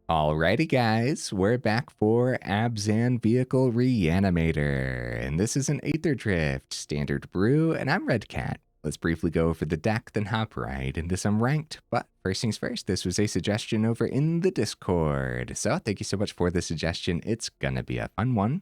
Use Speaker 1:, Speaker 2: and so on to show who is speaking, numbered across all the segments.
Speaker 1: Alrighty guys, we're back for Abzan Vehicle Reanimator, and this is an Aetherdrift Standard Brew, and I'm Red Cat. Let's briefly go over the deck, then hop right into some ranked. But first things first, this was a suggestion over in the Discord, so thank you so much for the suggestion. It's gonna be a fun one.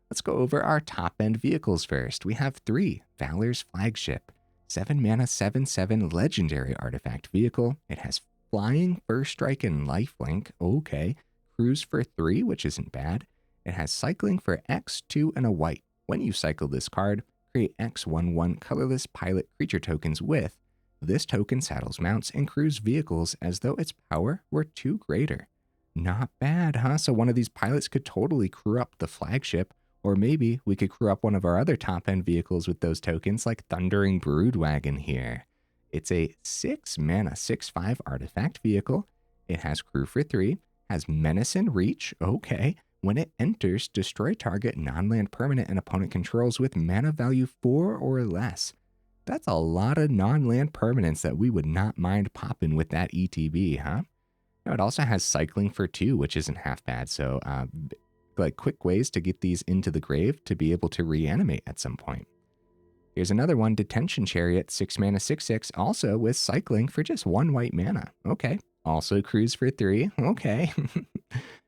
Speaker 1: Let's go over our top-end vehicles first. We have 3, Valor's Flagship, 7 mana, 7/7 legendary artifact vehicle. It has Flying, First Strike, and Lifelink. Okay. Cruise for 3, which isn't bad. It has Cycling for X, 2, and a white. When you cycle this card, create X/1/1 colorless pilot creature tokens with this token saddles mounts and crews vehicles as though its power were 2 greater. Not bad, huh? So one of these pilots could totally crew up the Flagship, or maybe we could crew up one of our other top-end vehicles with those tokens like Thundering Broodwagon here. It's a 6 mana, 6/5 artifact vehicle. It has crew for 3, has menace and reach. Okay. When it enters, destroy target non-land permanent and opponent controls with mana value 4 or less. That's a lot of non-land permanents that we would not mind popping with that ETB, huh? Now, it also has cycling for 2, which isn't half bad. So, like quick ways to get these into the grave to be able to reanimate at some point. Here's another one, Detention Chariot, 6 mana, 6/6, also with cycling for just 1 white mana. Okay. Also cruise for 3. Okay.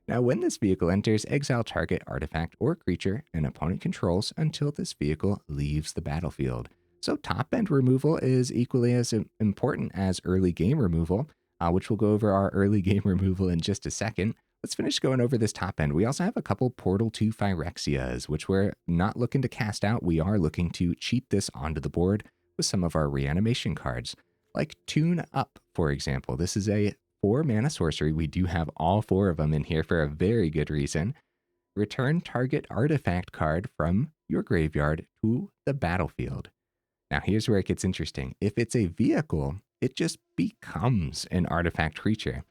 Speaker 1: Now, when this vehicle enters, exile target artifact or creature an opponent controls until this vehicle leaves the battlefield. So top-end removal is equally as important as early game removal, which we'll go over our early game removal in just a second. Let's finish going over this top end. We also have a couple Portal 2 Phyrexias, which we're not looking to cast out. We are looking to cheat this onto the board with some of our reanimation cards, like Tune Up, for example. This is a 4 mana sorcery. We do have all 4 of them in here for a very good reason. Return target artifact card from your graveyard to the battlefield. Now, here's where it gets interesting. If it's a vehicle, it just becomes an artifact creature.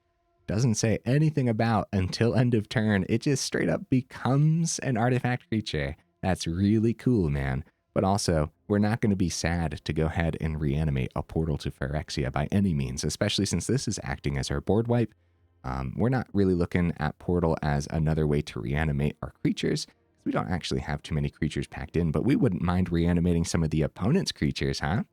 Speaker 1: Doesn't say anything about until end of turn. It just straight up becomes an artifact creature. That's really cool, man. But also, we're not going to be sad to go ahead and reanimate a Portal to Phyrexia by any means, especially since this is acting as our board wipe. We're not really looking at Portal as another way to reanimate our creatures. We don't actually have too many creatures packed in, but we wouldn't mind reanimating some of the opponent's creatures, huh?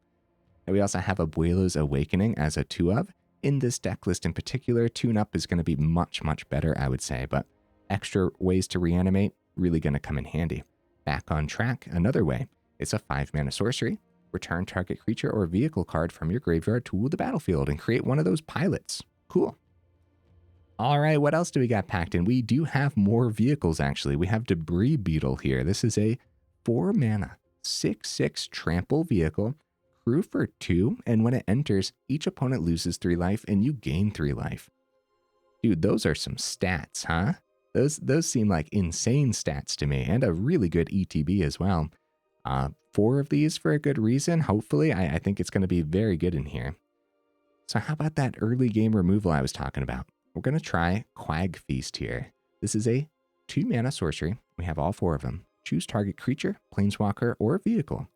Speaker 1: And we also have Abuelo's Awakening as a 2-of. In this deck list in particular, Tune Up is going to be much, much better, I would say, but extra ways to reanimate, really going to come in handy. Back on Track, another way. It's a 5 mana sorcery. Return target creature or vehicle card from your graveyard to the battlefield and create one of those pilots. Cool. All right, what else do we got packed in? We do have more vehicles, actually. We have Debris Beetle here. This is a 4 mana, 6/6 trample vehicle. Crew for 2, and when it enters, each opponent loses 3 life and you gain 3 life. Dude, those are some stats, huh? Those seem like insane stats to me, and a really good ETB as well. 4 of these for a good reason. Hopefully, I think it's going to be very good in here. So how about that early game removal I was talking about? We're going to try Quag Feast here. This is a 2 mana sorcery. We have all 4 of them. Choose target creature, planeswalker, or vehicle.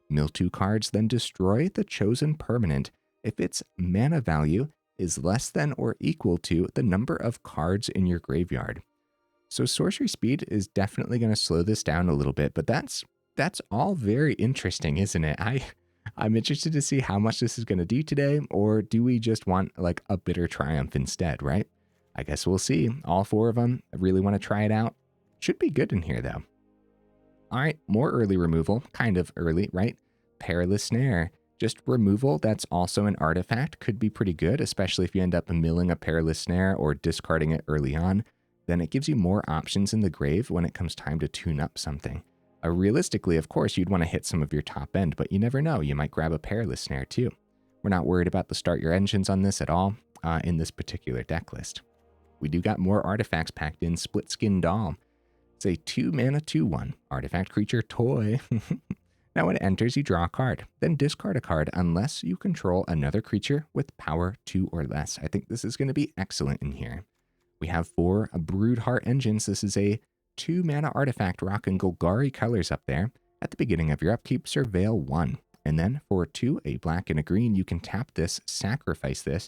Speaker 1: Mill 2 cards, then destroy the chosen permanent if its mana value is less than or equal to the number of cards in your graveyard. So sorcery speed is definitely going to slow this down a little bit, but that's all very interesting, isn't it? I'm interested to see how much this is going to do today, or do we just want like a bitter triumph instead, right? I guess we'll see. All 4 of them. I really want to try it out. Should be good in here though. All right, more early removal, kind of early, right? Perilous Snare, just removal that's also an artifact, could be pretty good, especially if you end up milling a Perilous Snare or discarding it early on. Then it gives you more options in the grave when it comes time to tune up something. Realistically, of course, you'd want to hit some of your top end, but you never know, you might grab a Perilous Snare too. We're not worried about the start your engines on this at all in this particular deck list. We do got more artifacts packed in. Splitskin Doll. It's a 2 mana 2/1 artifact creature toy. Now when it enters, you draw a card, then discard a card unless you control another creature with power 2 or less. I think this is going to be excellent in here. We have 4 Broodheart Engines. This is a 2 mana artifact rocking Golgari colors up there. At the beginning of your upkeep, surveil 1. And then for 2, a black and a green, you can tap this, sacrifice this,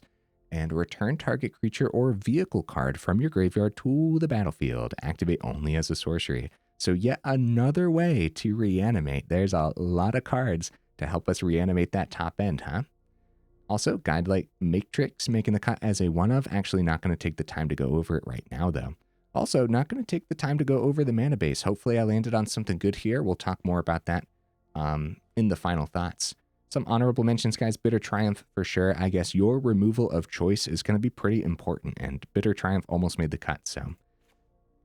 Speaker 1: and return target creature or vehicle card from your graveyard to the battlefield. Activate only as a sorcery. So yet another way to reanimate. There's a lot of cards to help us reanimate that top end, huh? Also, Guidelight Matrix making the cut as a one-of. Actually not going to take the time to go over it right now, though. Also, not going to take the time to go over the mana base. Hopefully I landed on something good here. We'll talk more about that in the final thoughts. Some honorable mentions, guys. Bitter Triumph for sure. I guess your removal of choice is going to be pretty important, and Bitter Triumph almost made the cut, so...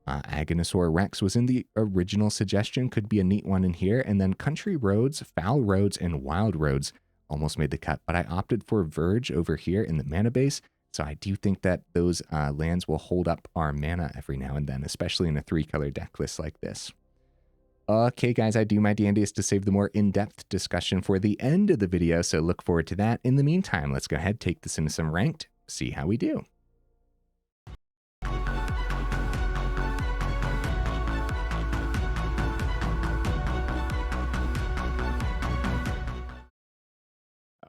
Speaker 1: Aganosaur Rex was in the original suggestion. Could be a neat one in here. And then Country Roads, Foul Roads, and Wild Roads almost made the cut. But I opted for Verge over here in the mana base. So I do think that those lands will hold up our mana every now and then, especially in a 3-color deck list like this. Okay, guys, I do my dandiest to save the more in-depth discussion for the end of the video, so look forward to that. In the meantime, let's go ahead, take this into some ranked, see how we do.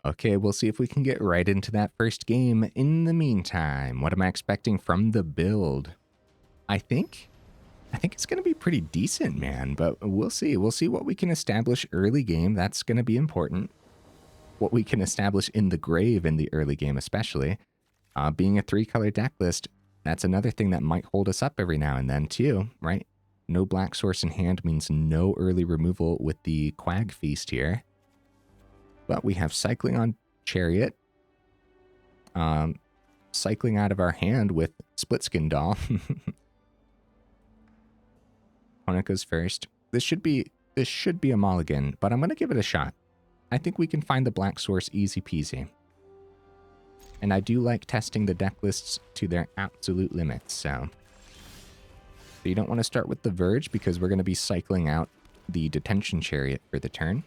Speaker 1: Okay, we'll see if we can get right into that first game. In the meantime, what am I expecting from the build? I think it's going to be pretty decent, man, but we'll see. We'll see what we can establish early game. That's going to be important. What we can establish in the grave in the early game, especially. Being a 3-color deck list, that's another thing that might hold us up every now and then, too, right? No black source in hand means no early removal with the Quag Feast here. But we have cycling on Chariot, cycling out of our hand with Splitskin Doll. Opponent goes first. This should be a mulligan, but I'm going to give it a shot. I think we can find the black source easy peasy. And I do like testing the deck lists to their absolute limits, so you don't want to start with the Verge because we're going to be cycling out the Detention Chariot for the turn.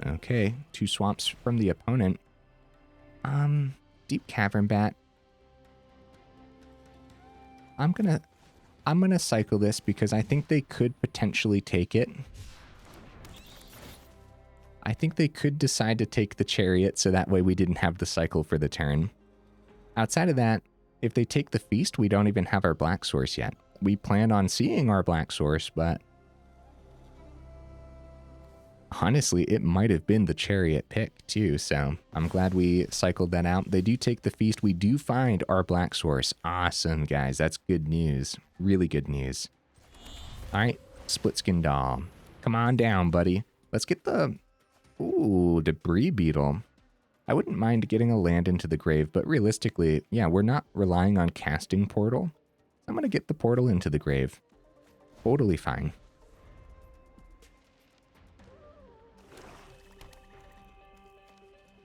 Speaker 1: Okay, 2 swamps from the opponent. Deep Cavern Bat. I'm gonna cycle this because I think they could potentially take it. I think they could decide to take the Chariot so that way we didn't have the cycle for the turn. Outside of that, if they take the Feast, we don't even have our black source yet. We plan on seeing our black source, but honestly, it might have been the Chariot pick too, so I'm glad we cycled that out. They do take the Feast. We do find our black source. Awesome, guys. That's good news. Really good news. All right, Splitskin Doll. Come on down, buddy. Let's get the... Ooh, Debris Beetle. I wouldn't mind getting a land into the grave, but realistically, yeah, we're not relying on casting Portal. I'm going to get the Portal into the grave. Totally fine.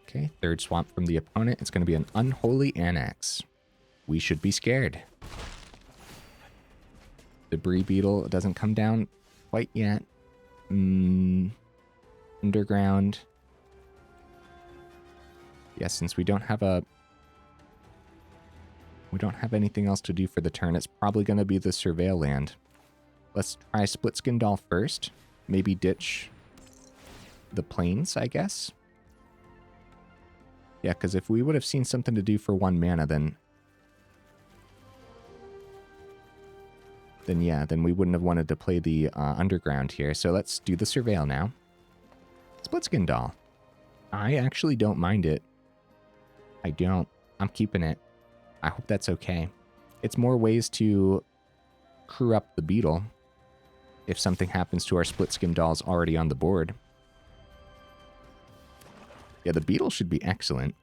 Speaker 1: Okay, 3rd swamp from the opponent. It's going to be an Unholy Annex. We should be scared. Debris Beetle doesn't come down quite yet. Underground. Yeah, since we don't have anything else to do for the turn, it's probably going to be the Surveil land. Let's try Splitskin Doll first. Maybe ditch the plains, I guess. Yeah, because if we would have seen something to do for 1 mana, then we wouldn't have wanted to play the Underground here. So let's do the Surveil now. Splitskin Doll. I actually don't mind it. I don't. I'm keeping it. I hope that's okay. It's more ways to crew up the Beetle if something happens to our Splitskin Dolls already on the board. Yeah, the Beetle should be excellent.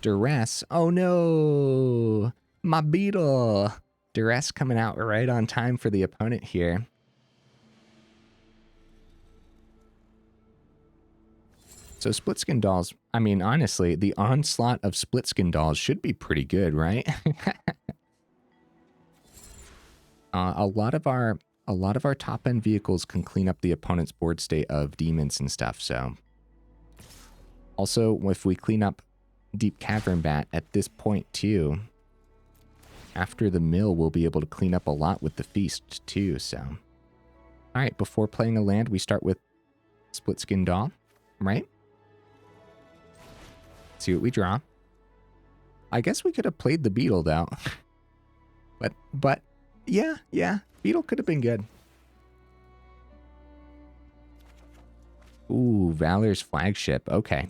Speaker 1: Duress. Oh no! My Beetle! Duress coming out right on time for the opponent here. So Splitskin Dolls, I mean, honestly, the onslaught of Splitskin Dolls should be pretty good, right? A lot of our top-end vehicles can clean up the opponent's board state of demons and stuff, so... Also, if we clean up Deep Cavern Bat at this point, too, after the mill, we'll be able to clean up a lot with the Feast, too, so... Alright, before playing a land, we start with Splitskin Doll, right? See what we draw. I guess we could have played the Beetle, though. but, yeah. Beetle could have been good. Ooh, Valor's Flagship. Okay.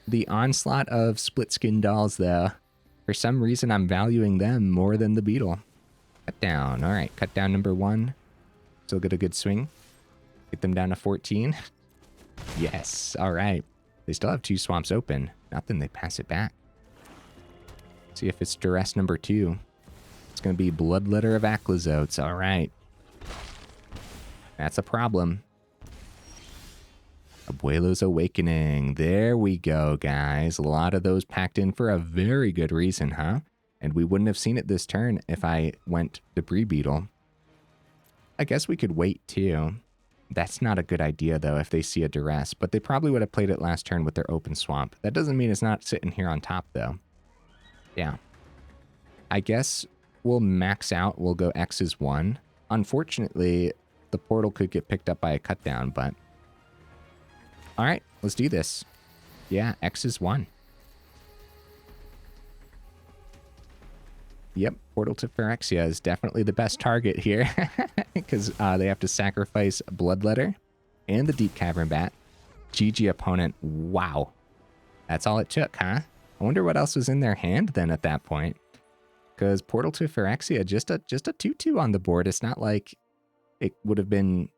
Speaker 1: The onslaught of Splitskin Dolls, though. For some reason, I'm valuing them more than the Beetle. Cut down. All right, cut down number 1. Still get a good swing. Get them down to 14. Yes, all right. They still have 2 swamps open. Nothing, they pass it back. See if it's duress number 2. It's going to be Bloodletter of Aclazotes. All right. That's a problem. Abuelo's Awakening. There we go, guys. A lot of those packed in for a very good reason, huh? And we wouldn't have seen it this turn if I went Debris Beetle. I guess we could wait, too. That's not a good idea, though, if they see a duress. But they probably would have played it last turn with their open swamp. That doesn't mean it's not sitting here on top, though. Yeah. I guess we'll max out. We'll go X is 1. Unfortunately, the portal could get picked up by a cut down, but... All right, let's do this. Yeah, X is 1. Yep, Portal to Phyrexia is definitely the best target here because they have to sacrifice Bloodletter and the Deep Cavern Bat. GG opponent. Wow. That's all it took, huh? I wonder what else was in their hand then at that point. Because Portal to Phyrexia, just a 2-2 on the board. It's not like it would have been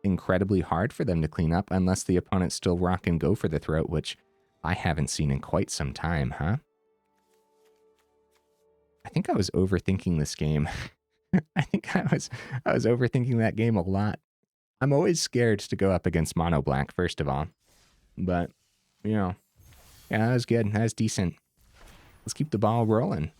Speaker 1: incredibly hard for them to clean up unless the opponent's still rock and go for the throat, which I haven't seen in quite some time, huh? I think I was overthinking this game. I think I was overthinking that game a lot. I'm always scared to go up against Mono Black, first of all. But, you know, yeah, that was good. That was decent. Let's keep the ball rolling.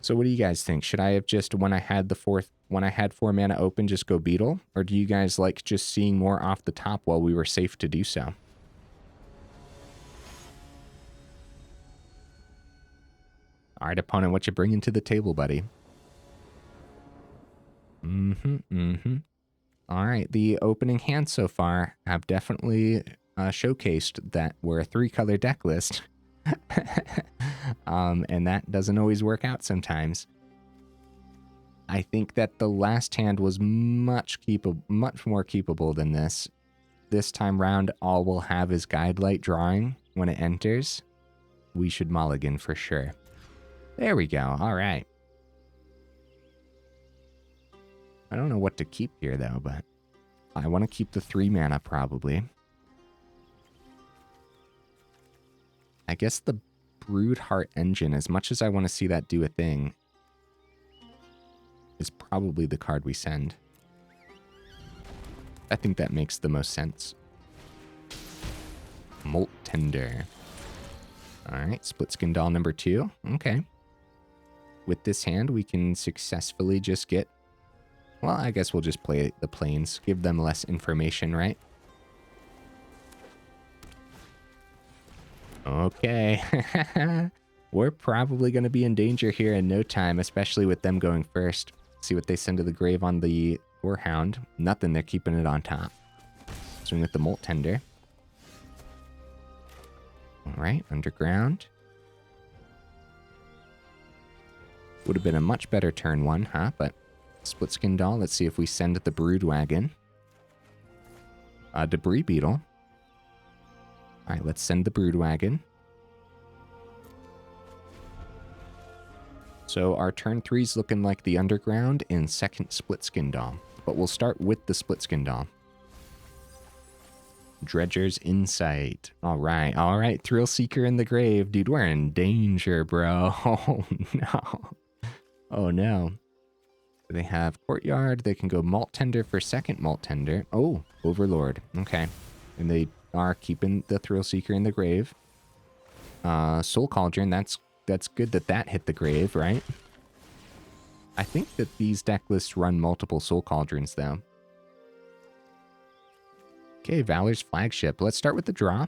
Speaker 1: So what do you guys think? Should I have just, when I had 4 mana open, just go Beetle? Or do you guys like just seeing more off the top while we were safe to do so? All right, opponent, what you bringing to the table, buddy? All right, the opening hands so far have definitely showcased that we're a 3-color deck list. And that doesn't always work out sometimes. I think that the last hand was much more keepable than this. This time round, all we'll have is Guidelight drawing when it enters. We should mulligan for sure. There we go. All right. I don't know what to keep here, though, but I want to keep the 3 mana, probably. I guess the Broodheart Engine, as much as I want to see that do a thing, is probably the card we send. I think that makes the most sense. Molt Tender. All right, Splitskin Doll number 2. Okay. With this hand, we can successfully just get... Well, I guess we'll just play the planes. Give them less information, right? Okay. We're probably going to be in danger here in no time, especially with them going first. See what they send to the grave on the Gorehound. Nothing, they're keeping it on top. Swing with the Molt Tender. All right, Underground. Would have been a much better turn 1, huh? But Splitskin Doll, let's see if we send the Broodwagon. Debris Beetle. All right, let's send the Broodwagon. So our turn 3's looking like the Underground and second Splitskin Doll. But we'll start with the Splitskin Doll. Dredger's Insight. All right. Thrill Seeker in the grave. Dude, we're in danger, bro. Oh, no. Oh, no. They have Courtyard. They can go Molt Tender for second Molt Tender. Oh, Overlord. Okay. And they are keeping the Thrill Seeker in the grave. Soul Cauldron. That's good that hit the grave, right? I think that these deck lists run multiple Soul Cauldrons, though. Okay, Valor's Flagship. Let's start with the draw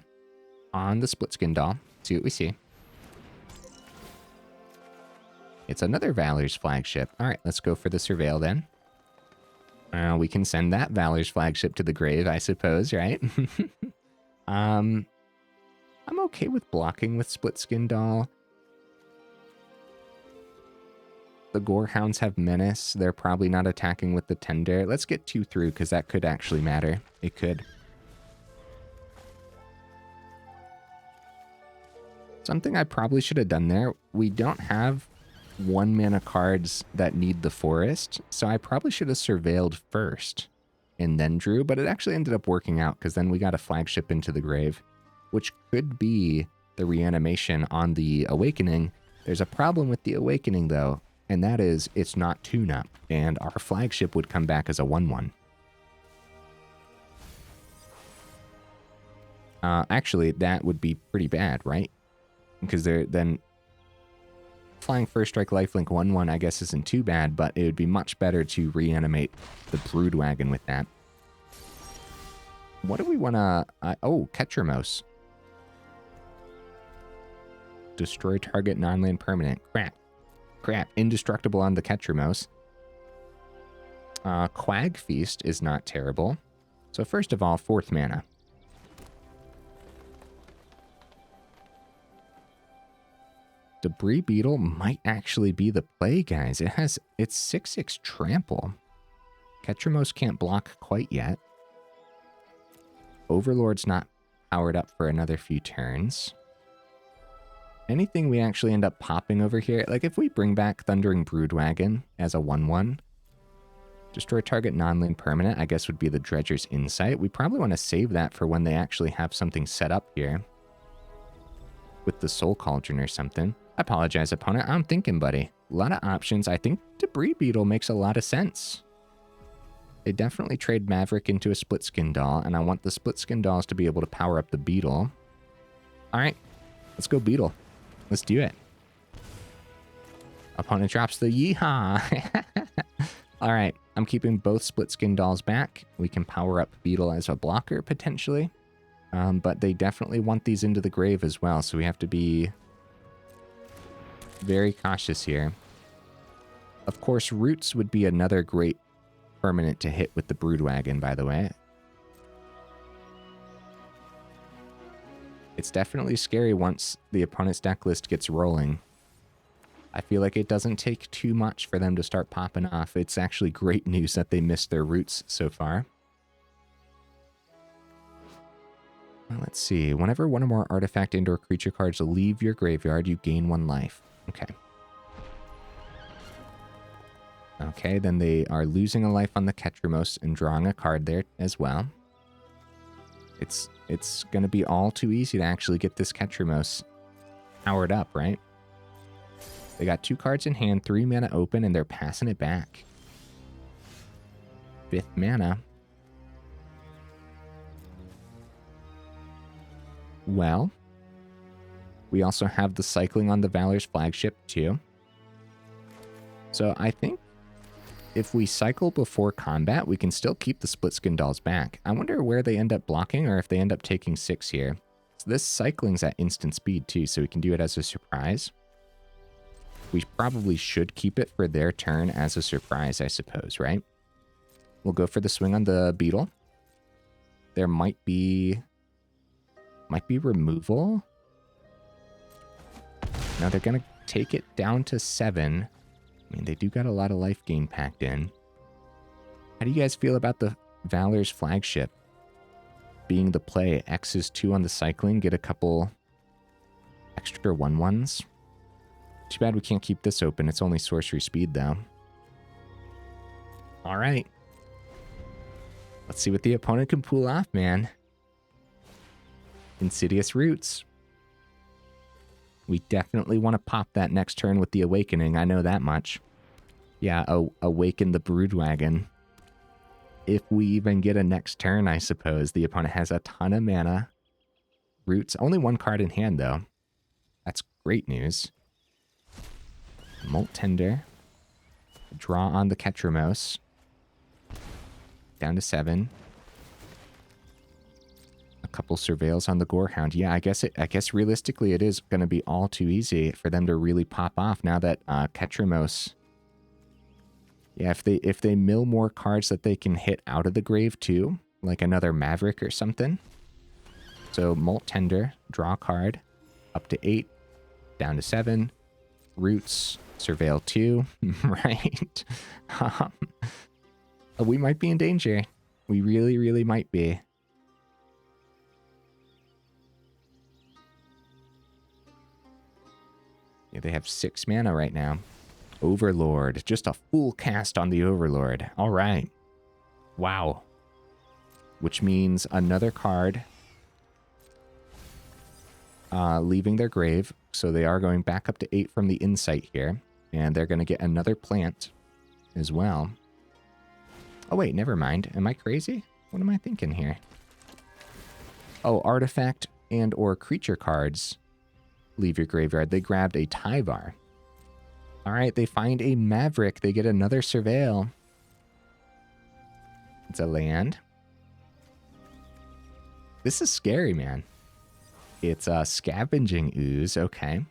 Speaker 1: on the Splitskin Doll. See what we see. It's another Valor's Flagship. All right, let's go for the Surveil then. We can send that Valor's Flagship to the grave, I suppose, right? I'm okay with blocking with Splitskin Doll. The Gorehounds have Menace. They're probably not attacking with the Tender. Let's get 2 through, because that could actually matter. It could. Something I probably should have done there. We don't have 1-mana cards that need the forest, so I probably should have surveilled first and then drew, but it actually ended up working out, because then we got a Flagship into the grave, which could be the reanimation on the Awakening. There's a problem with the Awakening, though, and that is it's not tune-up, and our Flagship would come back as a 1-1. Actually, that would be pretty bad, right? Because they're then flying First Strike Lifelink 1/1, I guess, isn't too bad, but it would be much better to reanimate the Broodwagon with that. What do we want to... oh, Ketramos. Destroy target non-land permanent. Crap. Crap. Indestructible on the Ketramos. Quag Feast is not terrible. So first of all, 4th mana. Debris Beetle might actually be the play, guys. It's 6/6 trample. Ketramos can't block quite yet. Overlord's not powered up for another few turns. Anything we actually end up popping over here, like if we bring back Thundering Broodwagon as a 1/1, destroy target non-land permanent, I guess would be the Dredger's Insight. We probably want to save that for when they actually have something set up here. With the Soul Cauldron or something. I apologize, opponent. I'm thinking, buddy. A lot of options. I think Debris Beetle makes a lot of sense. They definitely trade Maverick into a Splitskin Doll, and I want the Splitskin Dolls to be able to power up the Beetle. Alright, let's go Beetle. Let's do it. Opponent drops the yeehaw. Alright, I'm keeping both Splitskin Dolls back. We can power up Beetle as a blocker, potentially. But they definitely want these into the grave as well, so we have to be very cautious here. Of course, Roots would be another great permanent to hit with the Broodwagon, by the way. It's definitely scary once the opponent's deck list gets rolling. I feel like it doesn't take too much for them to start popping off. It's actually great news that they missed their Roots so far. Let's see. Whenever one or more artifact and/or creature cards leave your graveyard, you gain 1 life. Okay. Okay, then they are losing a life on the Ketramos and drawing a card there as well. It's going to be all too easy to actually get this Ketramos powered up, right? They got 2 cards in hand, 3 mana open, and they're passing it back. 5th mana. Well, we also have the cycling on the Valor's Flagship too. So I think if we cycle before combat, we can still keep the Splitskin Dolls back. I wonder where they end up blocking or if they end up taking 6 here. So this cycling's at instant speed too, so we can do it as a surprise. We probably should keep it for their turn as a surprise, I suppose, right? We'll go for the swing on the Beetle. There might be removal. Now they're going to take it down to 7. I mean, they do got a lot of life gain packed in. How do you guys feel about the Valor's Flagship being the play? X is 2 on the cycling, get a couple extra 1/1s. Too bad we can't keep this open. It's only sorcery speed, though. All right. Let's see what the opponent can pull off, man. Insidious Roots. We definitely want to pop that next turn with the Awakening. I know that much. Yeah, awaken the Broodwagon. If we even get a next turn, I suppose. The opponent has a ton of mana. Roots. Only 1 card in hand, though. That's great news. Molt Tender. Draw on the Ketramos. Down to 7. A couple surveils on the Gorehound. Yeah, I guess realistically it is going to be all too easy for them to really pop off now that Ketramos Yeah, if they mill more cards that they can hit out of the grave too, like another Maverick or something. So Molt Tender, draw a card, up to 8, down to 7. Roots, Surveil 2, right? We might be in danger. We really, really might be. Yeah, they have 6 mana right now. Overlord, just a full cast on the Overlord. All right. Wow. Which means another card leaving their grave. So they are going back up to 8 from the Insight here. And they're going to get another plant as well. Oh, wait, never mind. Am I crazy? What am I thinking here? Oh, artifact and or creature cards leave your graveyard. They grabbed a Tyvar. All right, they find a Maverick. They get another Surveil. It's a land. This is scary, man. It's a Scavenging Ooze. Okay.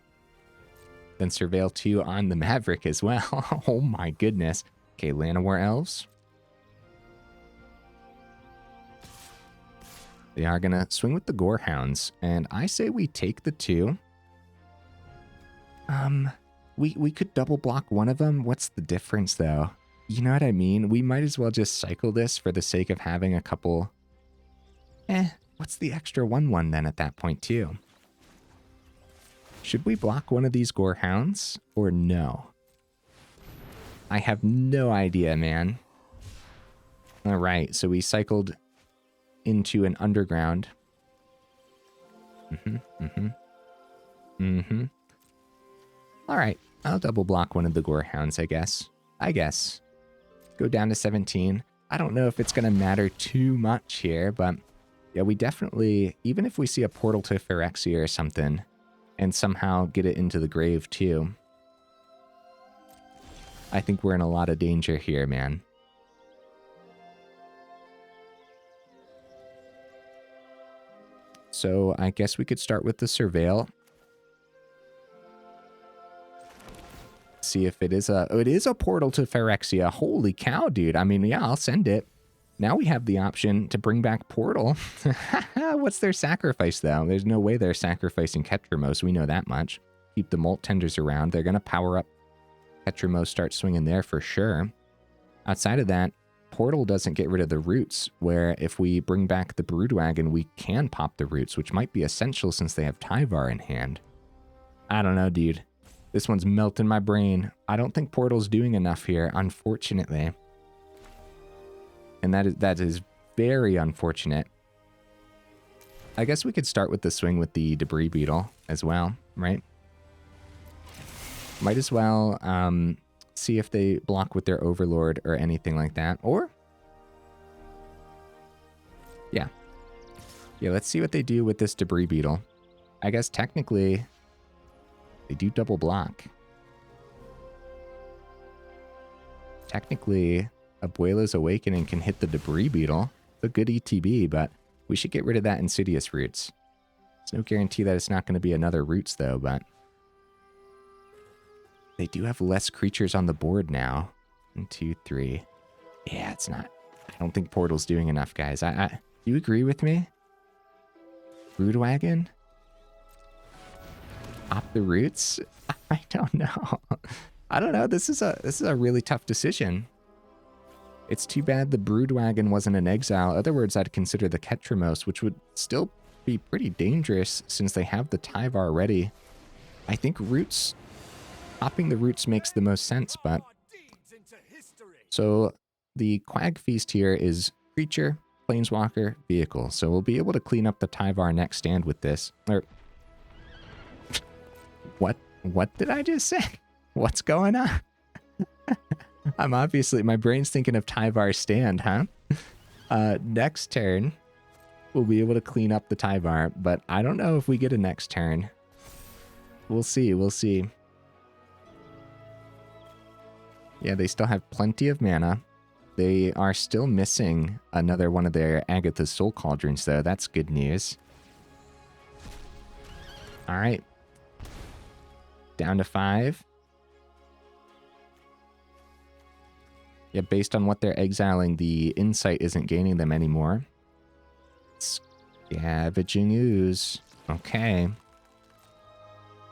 Speaker 1: Then Surveil 2 on the Maverick as well. Oh my goodness. Okay, Llanowar Elves. They are going to swing with the Gorehounds. And I say we take the 2. We could double block one of them. What's the difference, though? You know what I mean? We might as well just cycle this for the sake of having a couple... what's the extra 1/1 then at that point, too? Should we block one of these Gorehounds or no? I have no idea, man. All right, so we cycled into an Underground. All right, I'll double block one of the Gorehounds, I guess. Go down to 17. I don't know if it's going to matter too much here, but yeah, we definitely, even if we see a portal to Phyrexia or something, and somehow get it into the grave too, I think we're in a lot of danger here, man. So I guess we could start with the Surveil. See if it is a... Oh, it is a portal to Phyrexia. Holy cow, dude. I mean, yeah, I'll send it. Now we have the option to bring back Portal. What's their sacrifice, though? There's no way they're sacrificing Ketramos. We know that much. Keep the Molt Tenders around. They're going to power up Ketramos, start swinging there for sure. Outside of that, Portal doesn't get rid of the roots, where if we bring back the Broodwagon, we can pop the roots, which might be essential since they have Tyvar in hand. I don't know, dude. This one's melting my brain. I don't think Portal's doing enough here, unfortunately. And that is very unfortunate. I guess we could start with the swing with the Debris Beetle as well, right? Might as well see if they block with their Overlord or anything like that. Or, yeah. Yeah, let's see what they do with this Debris Beetle. I guess technically, they do double block. Technically, Abuelo's Awakening can hit the Debris Beetle. It's a good ETB, but we should get rid of that Insidious Roots. There's no guarantee that it's not going to be another Roots, though, but... They do have less creatures on the board now. 1, 2, 3. Yeah, it's not... I don't think Portal's doing enough, guys. Do you agree with me? Broodwagon? Pop the Roots? I don't know. I don't know. This is a really tough decision. It's too bad the Broodwagon wasn't an exile. In other words, I'd consider the Ketramos, which would still be pretty dangerous since they have the Tyvar ready. I think Roots, popping the Roots makes the most sense, but... So the Quag Feast here is creature, planeswalker, vehicle. So we'll be able to clean up the Tyvar next stand with this. Or... What did I just say? What's going on? I'm obviously, my brain's thinking of Tyvar's stand, huh? Next turn, we'll be able to clean up the Tyvar, but I don't know if we get a next turn. We'll see, we'll see. Yeah, they still have plenty of mana. They are still missing another one of their Agatha's Soul Cauldrons, though. That's good news. All right. Down to 5. Yeah, based on what they're exiling, the insight isn't gaining them anymore. Scavenging Ooze. Okay.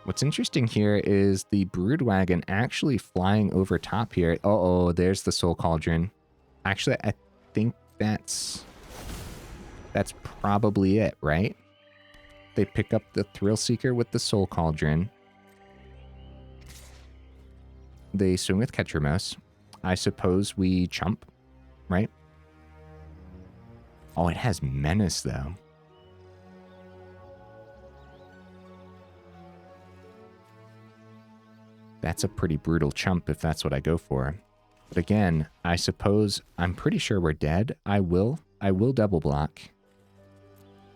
Speaker 1: What's interesting here is the Broodwagon actually flying over top here. Uh-oh, there's the Soul Cauldron. Actually, I think that's probably it, right? They pick up the Thrill Seeker with the Soul Cauldron. They swing with Ketramos. I suppose we chump, right? Oh, it has Menace, though. That's a pretty brutal chump if that's what I go for. But again, I suppose I'm pretty sure we're dead. I will double block.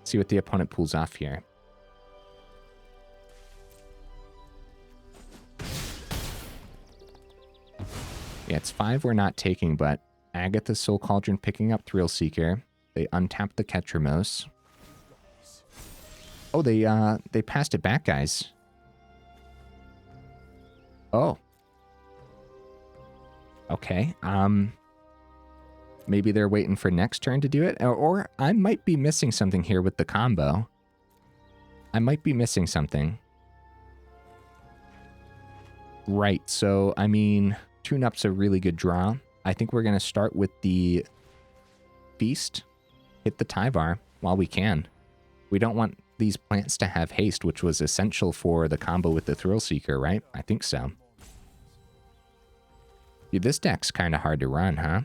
Speaker 1: See what the opponent pulls off here. Yeah, it's 5 we're not taking, but Agatha's Soul Cauldron picking up Thrill Seeker. They untap the Ketramos. Oh, they passed it back, guys. Oh. Okay. Maybe they're waiting for next turn to do it, or I might be missing something here with the combo. I might be missing something. Right, so, I mean, Tune-Up's a really good draw. I think we're going to start with the Feast, hit the Tyvar while we can. We don't want these plants to have haste, which was essential for the combo with the Thrill Seeker, right? I think so. Dude, this deck's kind of hard to run, huh?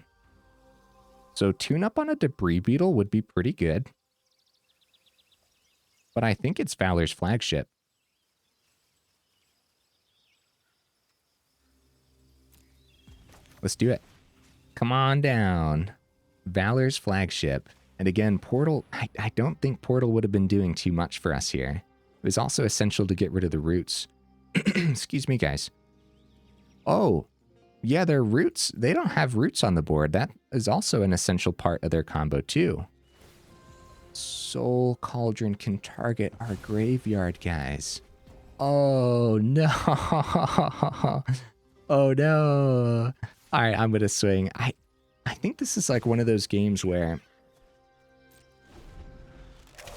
Speaker 1: So Tune-Up on a Debris Beetle would be pretty good. But I think it's Valor's Flagship. Let's do it. Come on down. Valor's Flagship. And again, Portal, I don't think Portal would have been doing too much for us here. It was also essential to get rid of the roots. Excuse me, guys. Oh, yeah, their roots, they don't have roots on the board. That is also an essential part of their combo, too. Soul Cauldron can target our graveyard, guys. Oh, no. Oh, no. All right, I'm going to swing. I think this is like one of those games where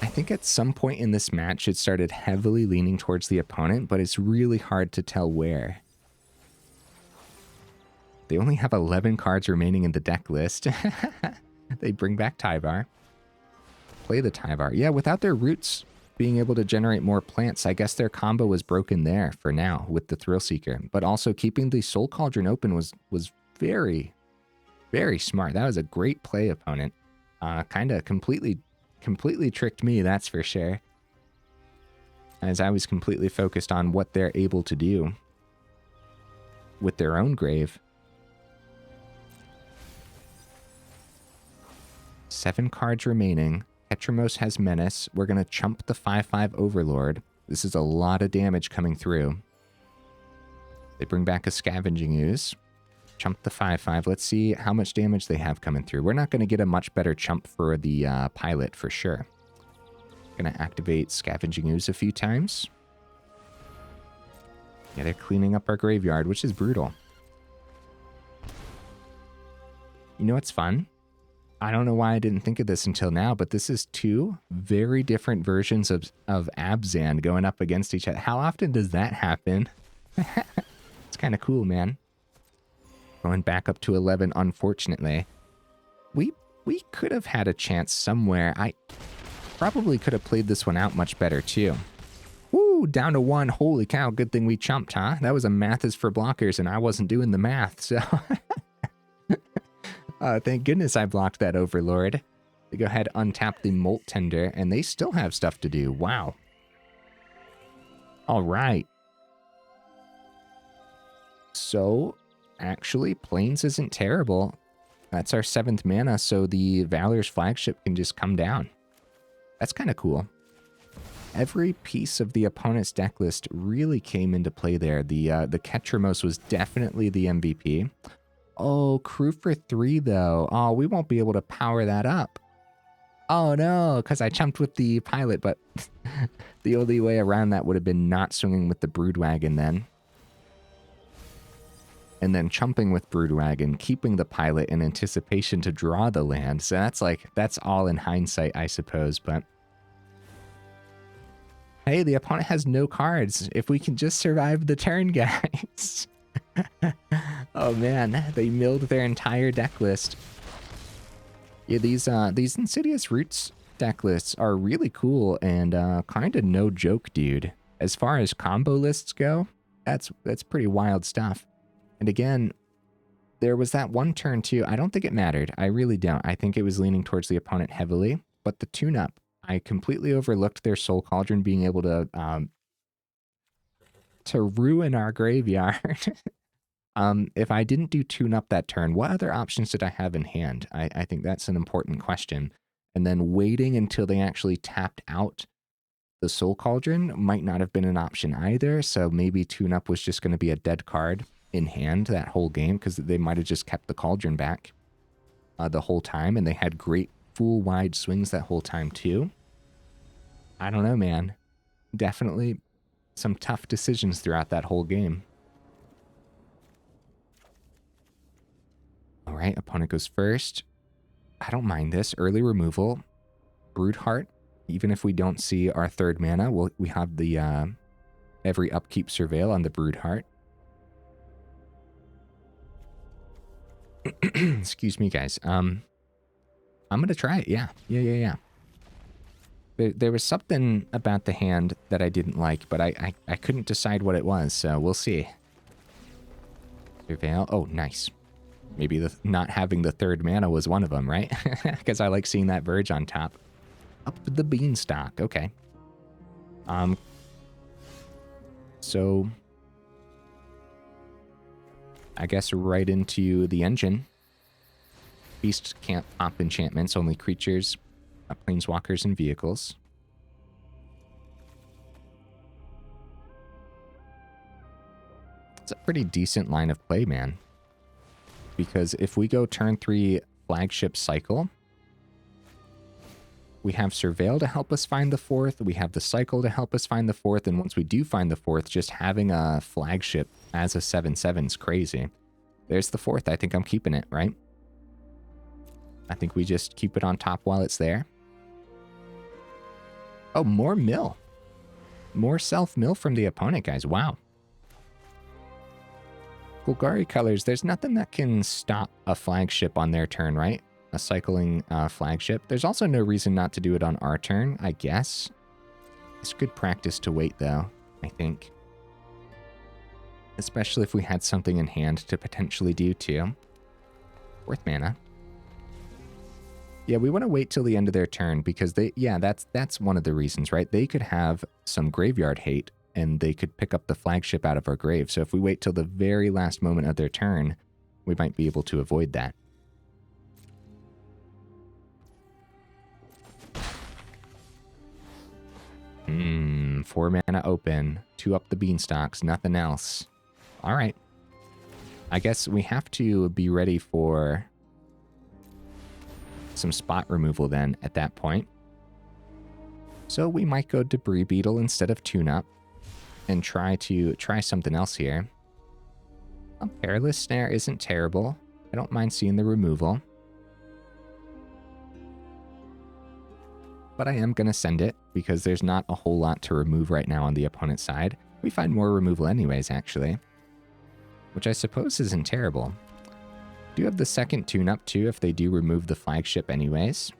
Speaker 1: I think at some point in this match it started heavily leaning towards the opponent, but it's really hard to tell where. They only have 11 cards remaining in the deck list. They bring back Tyvar. Play the Tyvar. Yeah, without their roots being able to generate more plants, I guess their combo was broken there for now with the Thrill Seeker. But also keeping the Soul Cauldron open was very, very smart. That was a great play, opponent. Kind of completely tricked me, that's for sure. As I was completely focused on what they're able to do with their own grave. 7 cards remaining. Ketramos has Menace. We're going to chump the 5/5 Overlord. This is a lot of damage coming through. They bring back a Scavenging Ooze. Chump the 5/5. Let's see how much damage they have coming through. We're not going to get a much better chump for the pilot for sure. Going to activate Scavenging Ooze a few times. Yeah, they're cleaning up our graveyard, which is brutal. You know what's fun? I don't know why I didn't think of this until now, but this is 2 very different versions of Abzan going up against each other. How often does that happen? It's kind of cool, man. Going back up to 11, unfortunately. We could have had a chance somewhere. I probably could have played this one out much better, too. Woo, down to 1. Holy cow, good thing we chumped, huh? That was a math is for blockers, and I wasn't doing the math, so... Thank goodness I blocked that Overlord. They go ahead, untap the Molt Tender, and they still have stuff to do. Wow. All right. So, actually, Plains isn't terrible. That's our 7th mana, so the Valor's Flagship can just come down. That's kind of cool. Every piece of the opponent's deck list really came into play there. The Ketramos was definitely the MVP. Oh, crew for 3, though. Oh, we won't be able to power that up. Oh, no, because I chumped with the pilot, but the only way around that would have been not swinging with the Broodwagon then. and then chumping with Broodwagon, keeping the pilot in anticipation to draw the land. So that's all in hindsight, I suppose, but hey, the opponent has no cards. If we can just survive the turn, guys. Oh man, they milled their entire deck list. Yeah, these Insidious Roots deck lists are really cool and kind of no joke, dude. As far as combo lists go, that's pretty wild stuff. And again, there was that one turn too. I don't think it mattered. I really don't. I think it was leaning towards the opponent heavily, but the tune-up, I completely overlooked their Soul Cauldron being able to ruin our graveyard. If I didn't do tune-up that turn, what other options did I have in hand? I think that's an important question. And then waiting until they actually tapped out the Soul Cauldron might not have been an option either, so maybe tune-up was just going to be a dead card in hand that whole game, because they might have just kept the Cauldron back the whole time, and they had great full wide swings that whole time too. I don't know, man. Definitely some tough decisions throughout that whole game. All right, opponent goes first. I don't mind this. Early removal. Broodheart. Even if we don't see our third mana, we have the every upkeep surveil on the Broodheart. Excuse me, guys. I'm going to try it. Yeah. There was something about the hand that I didn't like, but I couldn't decide what it was, so we'll see. Surveil. Oh, nice. Maybe not having the third mana was one of them, right? Because I like seeing that Verge on top. Up the beanstalk. Okay. So I guess right into the engine. Beast can't pop enchantments, only creatures, planeswalkers, and vehicles. It's a pretty decent line of play, man. Because if we go turn 3 Flagship cycle, we have Surveil to help us find the 4th, we have the cycle to help us find the 4th, and once we do find the 4th, just having a Flagship as a 7/7 is crazy. There's the 4th. I think I'm keeping it, right? I think we just keep it on top while it's there. Oh, more mill. More self-mill from the opponent, guys. Wow. Golgari colors, there's nothing that can stop a Flagship on their turn, right? A cycling Flagship. There's also no reason not to do it on our turn, I guess. It's good practice to wait, though, I think. Especially if we had something in hand to potentially do, too. 4th mana. Yeah, we want to wait till the end of their turn, because that's one of the reasons, right? They could have some graveyard hate, and they could pick up the Flagship out of our grave. So if we wait till the very last moment of their turn, we might be able to avoid that. 4 mana open. 2 up the beanstalks, nothing else. All right. I guess we have to be ready for some spot removal then at that point. So we might go Debris Beetle instead of tune-up and try something else here. Perilous Snare isn't terrible. I don't mind seeing the removal. But I am going to send it because there's not a whole lot to remove right now on the opponent's side. We find more removal anyways, actually. Which I suppose isn't terrible. Do have the second tune-up too if they do remove the Flagship anyways.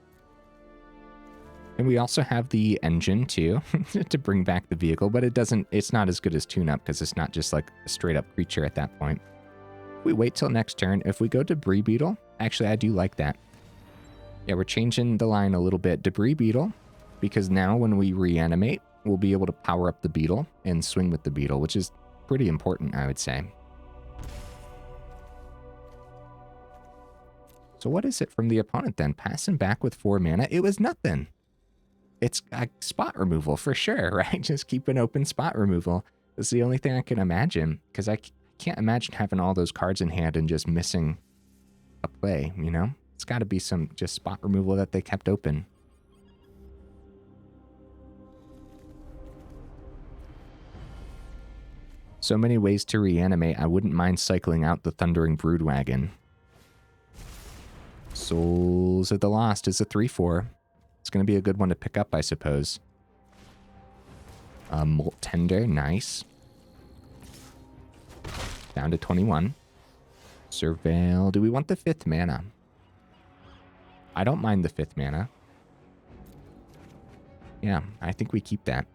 Speaker 1: And we also have the engine too to bring back the vehicle, but it's not as good as tune-up because it's not just like a straight-up creature at that point. We wait till next turn. If we go Debris Beetle, actually I do like that. Yeah, we're changing the line a little bit. Debris Beetle, because now when we reanimate, we'll be able to power up the Beetle and swing with the Beetle, which is pretty important, I would say. So what is it from the opponent then? Passing back with 4 mana? It was nothing. It's a spot removal for sure, right? Just keep an open spot removal. That's the only thing I can imagine, because I can't imagine having all those cards in hand and just missing a play, you know? It's got to be some just spot removal that they kept open. So many ways to reanimate. I wouldn't mind cycling out the Thundering Broodwagon. Souls of the Lost is a 3/4. It's going to be a good one to pick up, I suppose. Molt Tender, nice. Down to 21. Surveil. Do we want the 5th mana? I don't mind the 5th mana. Yeah, I think we keep that.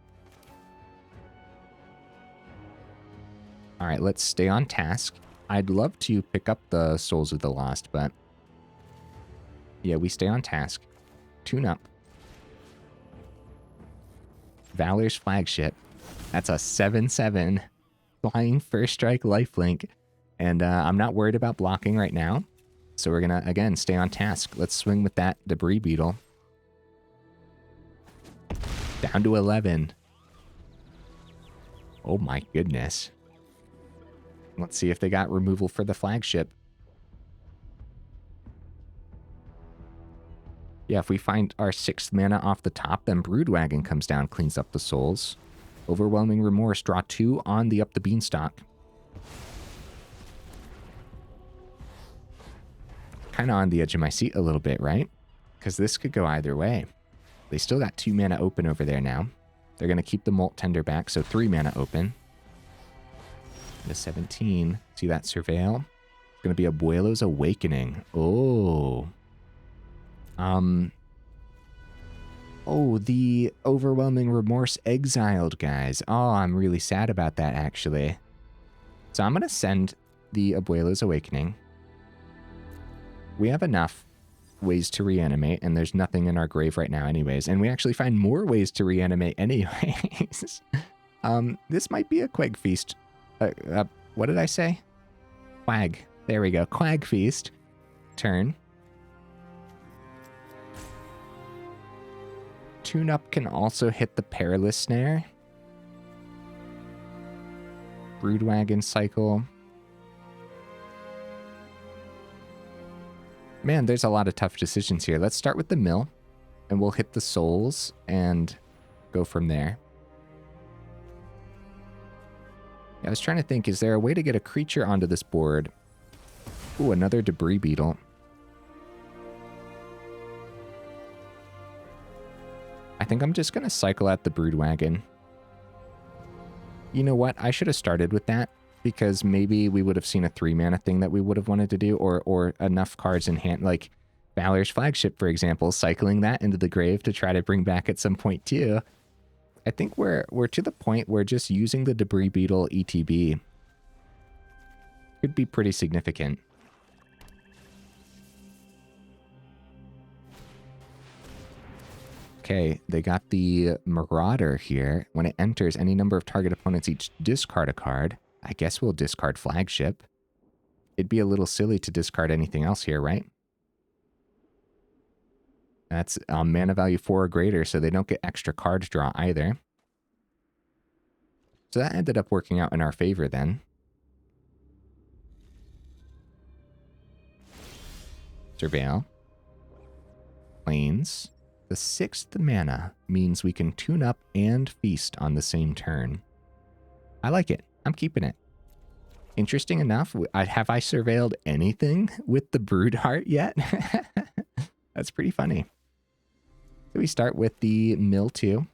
Speaker 1: All right, let's stay on task. I'd love to pick up the Souls of the Lost, but yeah, we stay on task. Tune up. Valor's Flagship. That's a 7/7 flying first strike lifelink. And I'm not worried about blocking right now. So we're going to, again, stay on task. Let's swing with that Debris Beetle. Down to 11. Oh my goodness. Let's see if they got removal for the Flagship. Yeah, if we find our 6th mana off the top, then Broodwagon comes down, cleans up the souls. Overwhelming Remorse, draw 2 on the Up the Beanstalk. Kind of on the edge of my seat a little bit, right? Because this could go either way. They still got 2 mana open over there now. They're going to keep the Molt Tender back, so 3 mana open. The 17. See that Surveil? It's going to be Abuelo's Awakening. Oh. Oh, the Overwhelming Remorse exiled, guys. Oh, I'm really sad about that, actually. So I'm going to send the Abuelo's Awakening. We have enough ways to reanimate, and there's nothing in our grave right now anyways. And we actually find more ways to reanimate anyways. This might be a Quag Feast. What did I say? Quag. There we go. Quag Feast. Turn. Tune-up can also hit the Perilous Snare. Broodwagon cycle. Man, there's a lot of tough decisions here. Let's start with the mill, and we'll hit the souls and go from there. Yeah, I was trying to think, is there a way to get a creature onto this board? Ooh, another Debris Beetle. I think I'm just going to cycle out the Broodwagon. You know what? I should have started with that, because maybe we would have seen a 3 mana thing that we would have wanted to do, or enough cards in hand, like Valor's Flagship, for example, cycling that into the grave to try to bring back at some point too. I think we're to the point where just using the Debris Beetle ETB could be pretty significant. Okay, they got the Marauder here. When it enters, any number of target opponents each discard a card. I guess we'll discard Flagship. It'd be a little silly to discard anything else here, right? That's mana value 4 or greater, so they don't get extra card draw either. So that ended up working out in our favor then. Surveil. Plains. The 6th mana means we can tune up and feast on the same turn. I like it. I'm keeping it. Interesting enough, have I surveilled anything with the Broodheart yet? That's pretty funny. So we start with the Mill 2.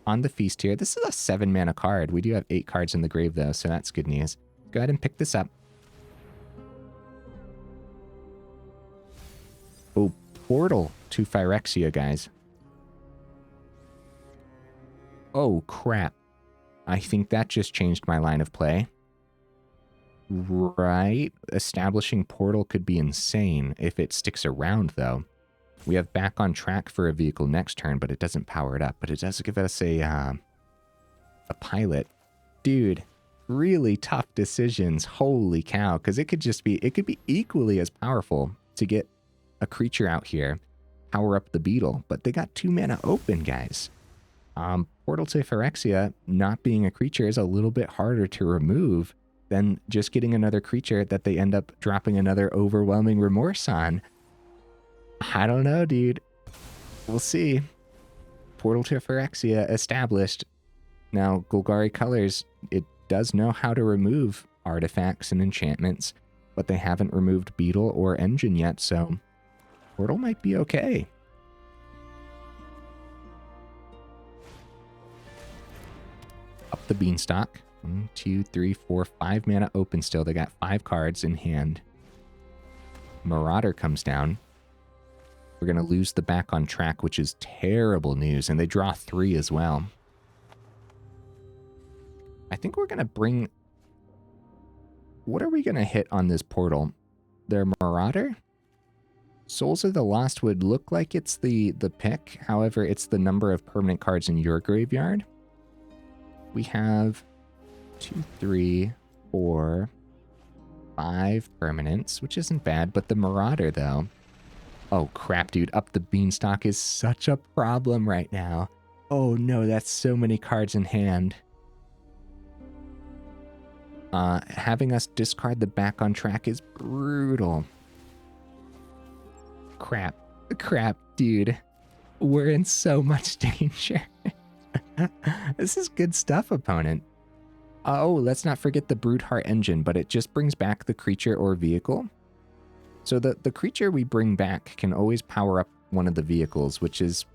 Speaker 1: On the feast here. This is a 7 mana card. We do have 8 cards in the grave though, so that's good news. Go ahead and pick this up. Oh, Portal to Phyrexia, guys. Oh, crap. I think that just changed my line of play. Right? Establishing Portal could be insane if it sticks around, though. We have Back on Track for a vehicle next turn, but it doesn't power it up. But it does give us a pilot. Dude, really tough decisions. Holy cow. Because it could be equally as powerful to get a creature out here, power up the Beetle. But they got 2 mana open, guys. Portal to Phyrexia, not being a creature, is a little bit harder to remove than just getting another creature that they end up dropping another Overwhelming Remorse on. I don't know, dude. We'll see. Portal to Phyrexia established. Now, Golgari Colors, it does know how to remove artifacts and enchantments, but they haven't removed Beetle or Engine yet, so Portal might be okay. Up the Beanstalk. 1, 2, 3, 4, 5 mana open still. They got 5 cards in hand. Marauder comes down. We're going to lose the back on track, which is terrible news, and they draw 3 as well. I think we're going to bring... What are we going to hit on this portal? Their Marauder? Souls of the Lost would look like it's the pick. However, it's the number of permanent cards in your graveyard. We have 2, 3, 4, 5 permanents, which isn't bad, but the Marauder, though... Oh, crap, dude. Up the Beanstalk is such a problem right now. Oh, no, that's so many cards in hand. Having us discard the back on track is brutal. Crap. Crap, dude. We're in so much danger. This is good stuff, opponent. Oh, let's not forget the Broodheart Engine, but it just brings back the creature or vehicle. So the creature we bring back can always power up one of the vehicles, which is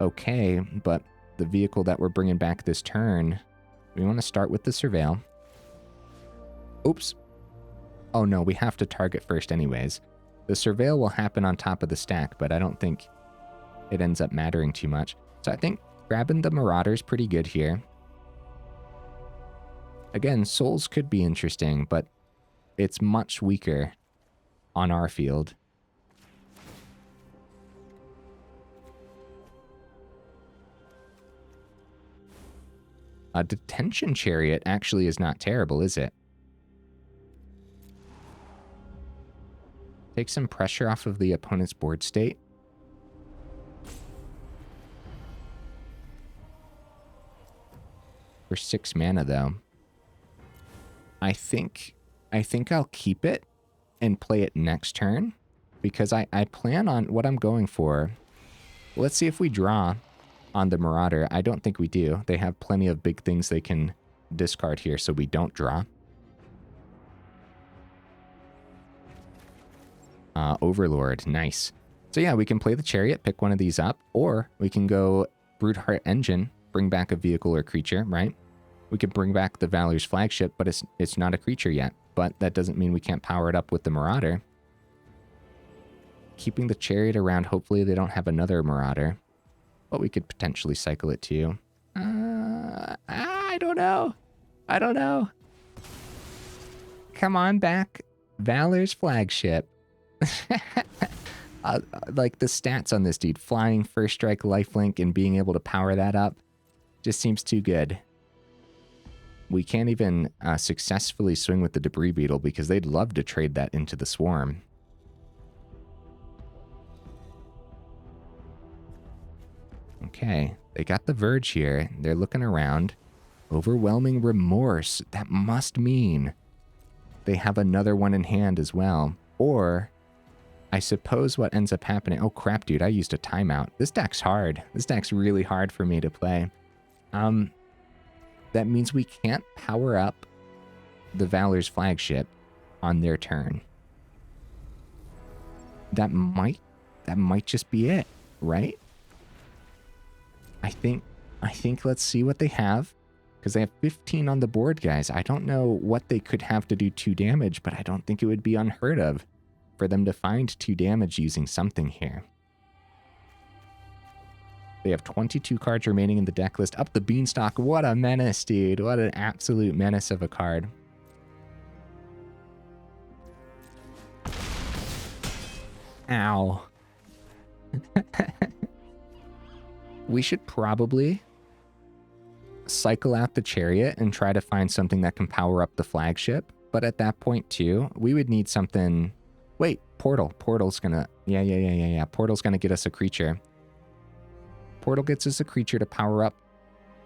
Speaker 1: okay, but the vehicle that we're bringing back this turn, we want to start with the Surveil. Oops. Oh no, we have to target first anyways. The Surveil will happen on top of the stack, but I don't think it ends up mattering too much. So I think grabbing the Marauder's pretty good here. Again, Souls could be interesting, but it's much weaker on our field. A Detention Chariot actually is not terrible, is it? Take some pressure off of the opponent's board state. For 6 mana, though. I think I'll keep it and play it next turn, because I plan on what I'm going for. Let's see if we draw on the Marauder. I don't think we do. They have plenty of big things they can discard here, so we don't draw. Overlord, nice. So yeah, we can play the Chariot, pick one of these up, or we can go Broodheart Engine, bring back a vehicle or creature, right? We could bring back the Valor's Flagship, but it's not a creature yet. But that doesn't mean we can't power it up with the Marauder. Keeping the Chariot around, hopefully they don't have another Marauder. But we could potentially cycle it too. I don't know. I don't know. Come on back. Valor's Flagship. Like the stats on this dude. Flying, first strike, lifelink, and being able to power that up just seems too good. We can't even successfully swing with the Debris Beetle because they'd love to trade that into the Swarm. Okay, they got the Verge here. They're looking around. Overwhelming Remorse. That must mean they have another one in hand as well. Or, I suppose what ends up happening... Oh crap, dude, I used a timeout. This deck's hard. This deck's really hard for me to play. That means we can't power up the Valor's Flagship on their turn. That might just be it, right? I think let's see what they have, because they have 15 on the board, guys. I don't know what they could have to do 2 damage, but I don't think it would be unheard of for them to find 2 damage using something here. They have 22 cards remaining in the deck list. Up the Beanstalk. What a menace, dude. What an absolute menace of a card. Ow. We should probably cycle out the Chariot and try to find something that can power up the Flagship. But at that point, too, we would need something... Wait, Portal. Portal's gonna... Yeah. Portal's gonna get us a creature. Portal gets us a creature to power up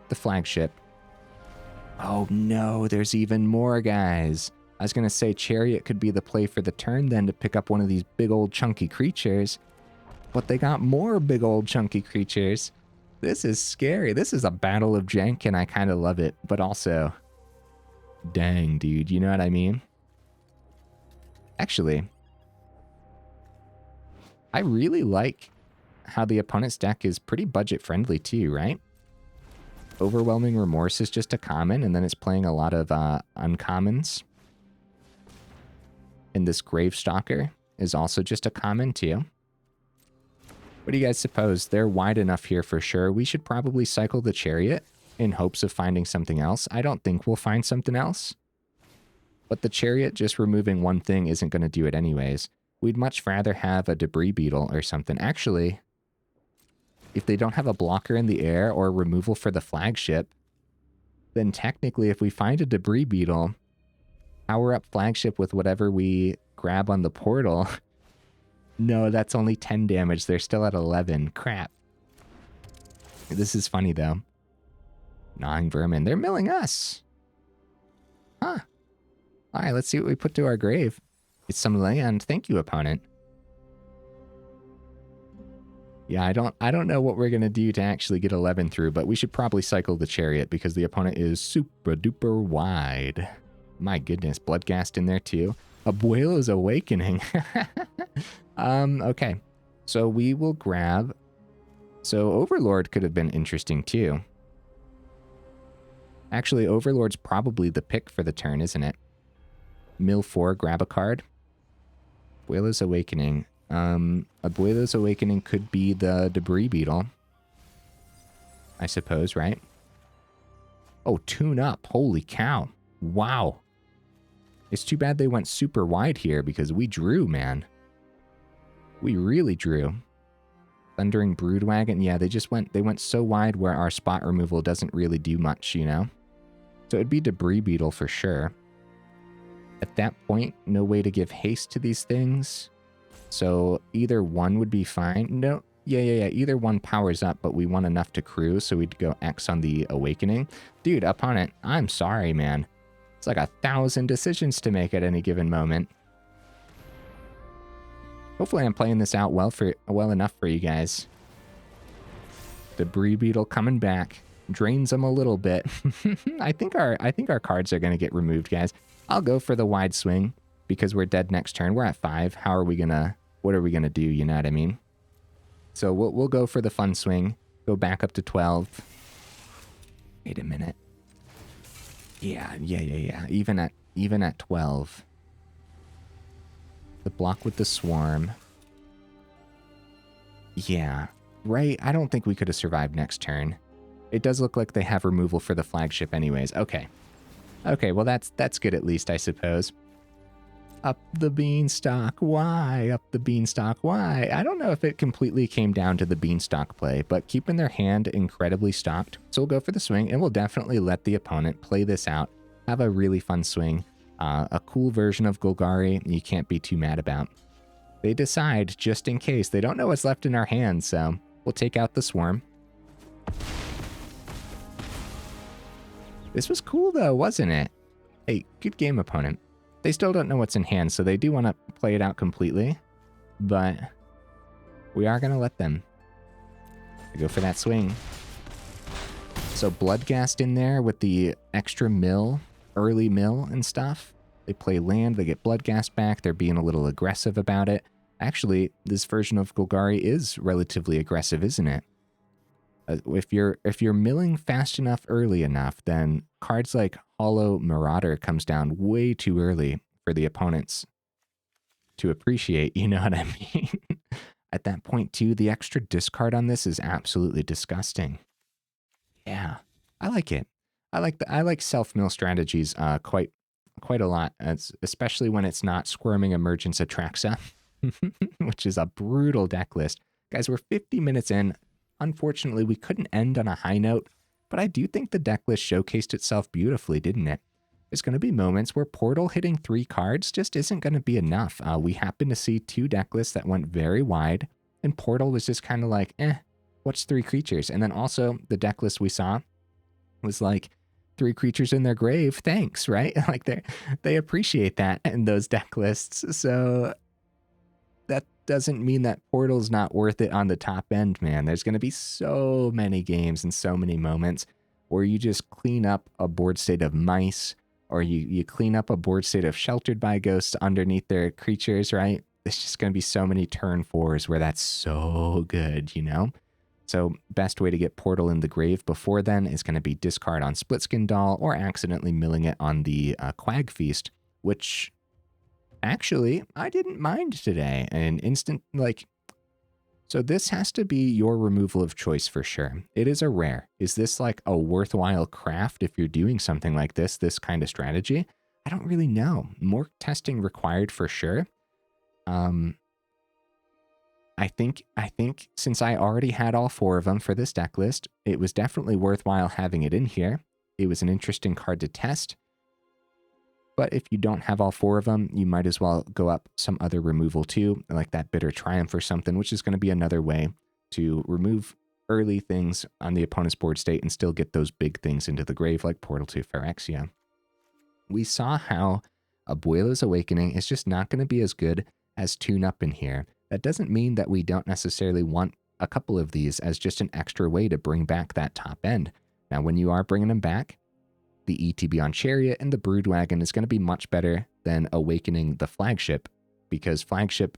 Speaker 1: the Flagship. Oh no, there's even more, guys. I was gonna say Chariot could be the play for the turn then to pick up one of these big old chunky creatures. But they got more big old chunky creatures. This is scary. This is a battle of jank, and I kind of love it. But also, dang, dude, you know what I mean? Actually, I really like how the opponent's deck is pretty budget-friendly too, right? Overwhelming Remorse is just a common, and then it's playing a lot of uncommons. And this Gravestalker is also just a common too. What do you guys suppose? They're wide enough here for sure. We should probably cycle the Chariot in hopes of finding something else. I don't think we'll find something else. But the Chariot just removing one thing isn't going to do it anyways. We'd much rather have a Debris Beetle or something. Actually, if they don't have a blocker in the air or removal for the Flagship, then technically if we find a Debris Beetle, power up Flagship with whatever we grab on the portal. No, that's only 10 damage. They're still at 11. Crap. This is funny, though. Gnawing Vermin. They're milling us. Huh. All right, let's see what we put to our grave. It's some land. Thank you, opponent. Yeah, I don't know what we're going to do to actually get 11 through, but we should probably cycle the Chariot because the opponent is super duper wide. My goodness, Bloodghast in there too. Abuelo's Awakening. Okay. So we will grab... So Overlord could have been interesting too. Actually, Overlord's probably the pick for the turn, isn't it? Mill 4, grab a card. Abuelo's Awakening. Abuelo's Awakening could be the Debris Beetle. I suppose, right? Oh, tune up. Holy cow. Wow. It's too bad they went super wide here because we drew, man. We really drew. Thundering Broodwagon. Yeah, they went so wide where our spot removal doesn't really do much, you know? So it'd be Debris Beetle for sure. At that point, no way to give haste to these things. So either one would be fine. No, yeah. Either one powers up, but we want enough to crew, so we'd go X on the Awakening. Dude, opponent, I'm sorry, man. It's like 1,000 decisions to make at any given moment. Hopefully I'm playing this out well enough for you guys. Debris Beetle coming back. Drains them a little bit. I think our cards are going to get removed, guys. I'll go for the wide swing because we're dead next turn. We're at 5. What are we going to do? You know what I mean? So we'll go for the fun swing. Go back up to 12. Wait a minute. Yeah. Even at 12. The block with the swarm. Yeah. Right? I don't think we could have survived next turn. It does look like they have removal for the Flagship anyways. Okay. Okay, well that's good at least, I suppose. Up the beanstalk, why? Up the beanstalk, why? I don't know if it completely came down to the beanstalk play, but keeping their hand incredibly stocked. So we'll go for the swing, and we'll definitely let the opponent play this out. Have a really fun swing. A cool version of Golgari you can't be too mad about. They decide, just in case, they don't know what's left in our hands, so we'll take out the swarm. This was cool, though, wasn't it? Hey, good game, opponent. They still don't know what's in hand, so they do want to play it out completely. But we are going to let them. Go for that swing. So Bloodghast in there with the extra mill, early mill and stuff. They play land, they get Bloodghast back. They're being a little aggressive about it. Actually, this version of Golgari is relatively aggressive, isn't it? If you're milling fast enough early enough, then cards like Hollow Marauder comes down way too early for the opponents to appreciate, you know what I mean? At that point too, the extra discard on this is absolutely disgusting. Yeah, I like it. I like self-mill strategies quite a lot, especially when it's not Squirming Emergence Atraxa, which is a brutal deck list. Guys, we're 50 minutes in. Unfortunately, we couldn't end on a high note, but I do think the deck list showcased itself beautifully, didn't it? There's going to be moments where Portal hitting 3 cards just isn't going to be enough. We happened to see 2 deck lists that went very wide, and Portal was just kind of like, what's 3 creatures? And then also, the deck list we saw was like, 3 creatures in their grave, thanks, right? Like they appreciate that in those deck lists, so doesn't mean that Portal's not worth it on the top end, man. There's going to be so many games and so many moments where you just clean up a board state of mice, or you clean up a board state of sheltered by ghosts underneath their creatures, right? There's just going to be so many turn 4s where that's so good, you know? So best way to get Portal in the grave before then is going to be discard on Splitskin Doll or accidentally milling it on the Quag Feast, which actually I didn't mind today. An instant, like, so this has to be your removal of choice for sure. It is a rare. Is this like a worthwhile craft if you're doing something like this kind of strategy? I don't really know. More testing required for sure. I think since I already had all 4 of them for this deck list, it was definitely worthwhile having it in here. It was an interesting card to test. But if you don't have all 4 of them, you might as well go up some other removal too, like that Bitter Triumph or something, which is going to be another way to remove early things on the opponent's board state and still get those big things into the grave, like Portal to Phyrexia. We saw how Abuelo's Awakening is just not going to be as good as Tune Up in here. That doesn't mean that we don't necessarily want a couple of these as just an extra way to bring back that top end. Now, when you are bringing them back, the ETB on Chariot and the Broodwagon is going to be much better than Awakening the Flagship, because Flagship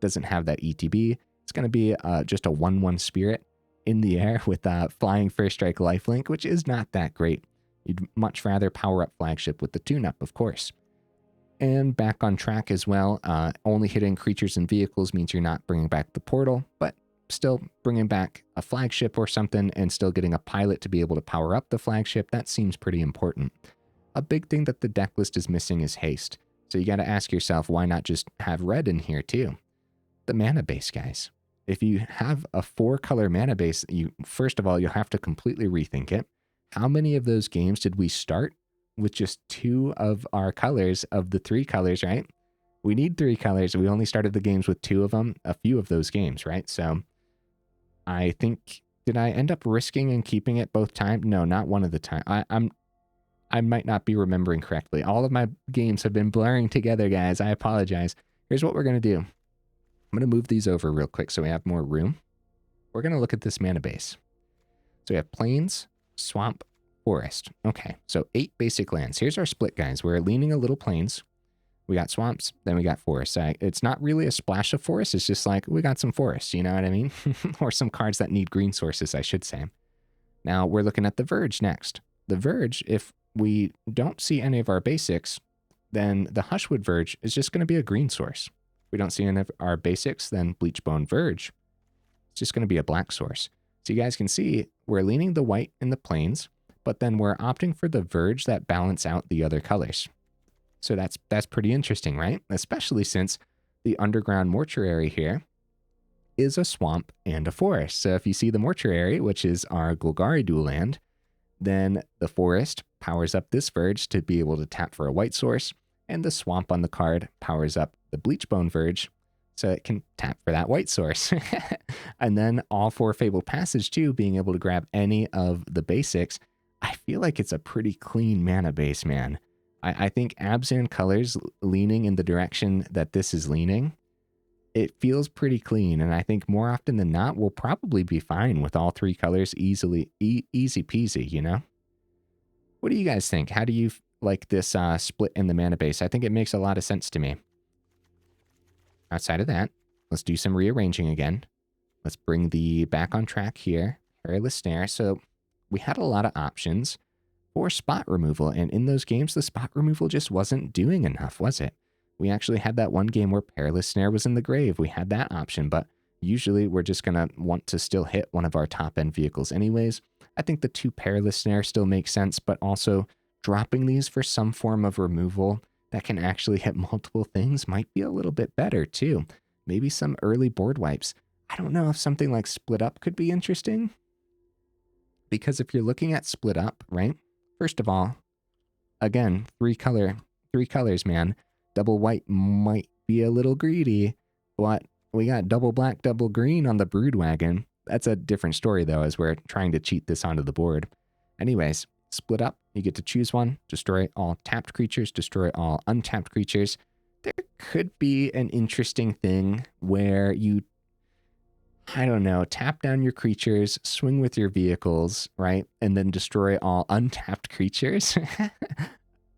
Speaker 1: doesn't have that ETB. It's going to be just a 1/1 spirit in the air with Flying First Strike Lifelink, which is not that great. You'd much rather power up Flagship with the tune-up, of course. And back on track as well. Only hitting creatures and vehicles means you're not bringing back the Portal, but still bringing back a Flagship or something and still getting a pilot to be able to power up the Flagship, that seems pretty important. A big thing that the deck list is missing is haste. So you got to ask yourself, why not just have red in here too? The mana base, guys. If you have a 4-color mana base, first of all, you'll have to completely rethink it. How many of those games did we start with just 2 of our colors of the 3 colors, right? We need 3 colors. We only started the games with 2 of them, a few of those games, right? So I think, did I end up risking and keeping it both times? No, not one of the time. I might not be remembering correctly. All of my games have been blurring together, guys. I apologize. Here's what we're going to do. I'm going to move these over real quick so we have more room. We're going to look at this mana base. So we have Plains, Swamp, Forest. Okay, so 8 basic lands. Here's our split, guys. We're leaning a little Plains. We got swamps, then we got forests. It's not really a splash of forest. It's just like, we got some forests, you know what I mean? Or some cards that need green sources, I should say. Now we're looking at the Verge next. The Verge, if we don't see any of our basics, then the Hushwood Verge is just going to be a green source. If we don't see any of our basics, then Bleachbone Verge, it's just going to be a black source. So you guys can see, we're leaning the white in the plains, but then we're opting for the Verge that balance out the other colors. So that's pretty interesting, right? Especially since the Underground Mortuary here is a swamp and a forest. So if you see the Mortuary, which is our Golgari dual land, then the forest powers up this Verge to be able to tap for a white source, and the swamp on the card powers up the Bleachbone Verge so it can tap for that white source. And then all 4 Fabled Passage too, being able to grab any of the basics. I feel like it's a pretty clean mana base, man. I think Abzan colors leaning in the direction that this is leaning, it feels pretty clean. And I think more often than not, we'll probably be fine with all 3 colors easy peasy, you know? What do you guys think? How do you like this split in the mana base? I think it makes a lot of sense to me. Outside of that, let's do some rearranging again. Let's bring the back on track here. Perilous Snare. So we had a lot of options for spot removal, and in those games, the spot removal just wasn't doing enough, was it? We actually had that one game where Perilous Snare was in the grave. We had that option, but usually we're just going to want to still hit one of our top-end vehicles anyways. I think the 2 Perilous Snare still makes sense, but also dropping these for some form of removal that can actually hit multiple things might be a little bit better too. Maybe some early board wipes. I don't know if something like Split Up could be interesting, because if you're looking at Split Up, right? First of all, again, 3 colors, man. Double white might be a little greedy, but we got double black, double green on the Broodwagon. That's a different story, though, as we're trying to cheat this onto the board. Anyways, Split Up, you get to choose one, destroy all tapped creatures, destroy all untapped creatures. there could be an interesting thing where you, I don't know, tap down your creatures, swing with your vehicles, right? And then destroy all untapped creatures.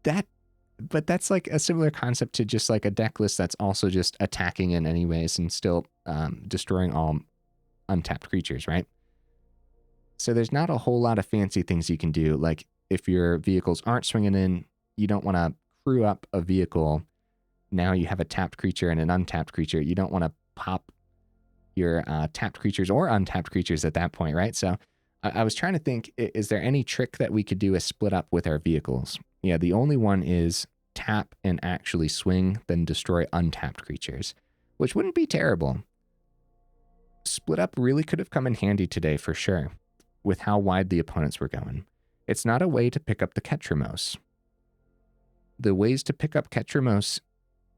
Speaker 1: But that's like a similar concept to just like a deck list that's also just attacking in any ways and still destroying all untapped creatures, right? So there's not a whole lot of fancy things you can do. Like if your vehicles aren't swinging in, you don't want to crew up a vehicle. Now you have a tapped creature and an untapped creature. You don't want to pop your tapped creatures or untapped creatures at that point, right? So I was trying to think, is there any trick that we could do a split up with our vehicles? Yeah, the only one is tap and actually swing, then destroy untapped creatures, which wouldn't be terrible. Split up really could have come in handy today for sure, with how wide the opponents were going. It's not a way to pick up the Ketramos. The ways to pick up Ketramos